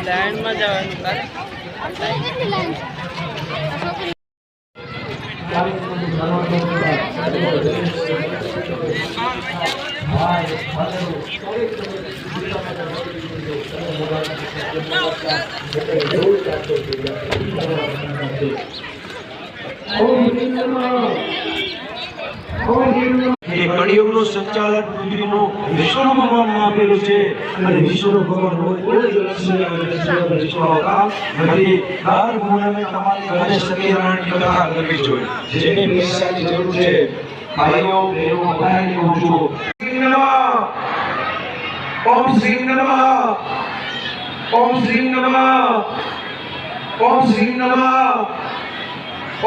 લાઈનમાં જવાનું કળિયુગનું સંચાલન પૃથ્વીનું વિષ્ણુ ભગવાનમાં આપેલું છે અને વિષ્ણુ ભગવાન નથી. દર પૂનમે તમારી ઘરે સત્યનારાયણની કથા કરવી જોઈએ. જેને પૈસાની જરૂર છે ભાઈઓ બહેનો બધાને કહું છું. ઓમ શ્રી નમઃ, ઓમ શ્રી નમઃ, ઓમ શ્રી નમઃ,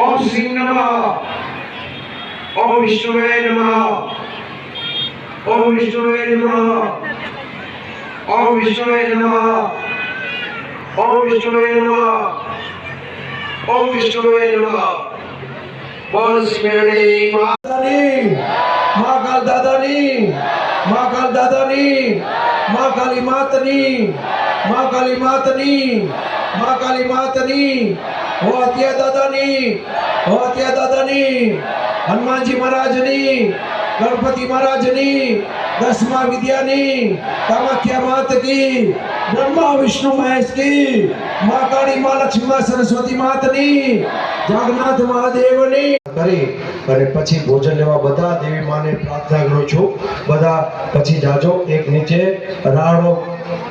ઓમ શ્રી નમઃ, ઓમ વિષ્ણુવે નમઃ, ઓમ વિષ્ણુવે નમઃ, ઓમ વિષ્ણુવે નમઃ, ઓમ વિષ્ણુવે નમઃ, ઓમ વિષ્ણુવે નમઃ. બોલ શ્રી માતાની, મહાકાલ દાદાની, મહાકાલ દાદાની, મહાકાલી માતની, મહાકાલી માતની, મહાકાલી માતની, હો અત્યા દાદાની, હો અત્યા દાદાની, હનુમાનજી મહારાજની, ગણપતિ મહારાજની, 10મા વિદ્યાની, કામાખ્યા માત કી, બ્રહ્મા વિષ્ણુ મહેશ કી, મા કાળી, મા લક્ષ્મી, મા સરસ્વતી માતની, જગન્નાથ મહાદેવની કરી અને પછી ભોજન લેવા બધા દેવી માને પ્રાર્થના કરું છું. બધા પછી જાજો. એક નીચે રાડો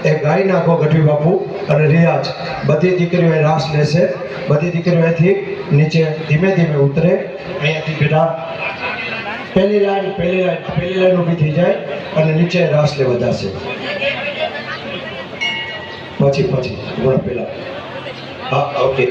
એક ગાઈ નાખો ગઢવી બાપુ અને રિયાજ. બધી દીકરીઓ રાસ લેશે. બધી દીકરીઓ અહીંથી નીચે ધીમે ધીમે ઉતરે. અહીંયાથી બેટા પહેલી લાઈન ઊભી થઈ જાય અને નીચે રાસ લેવા જશે. પછી પેલા હા ઓકે.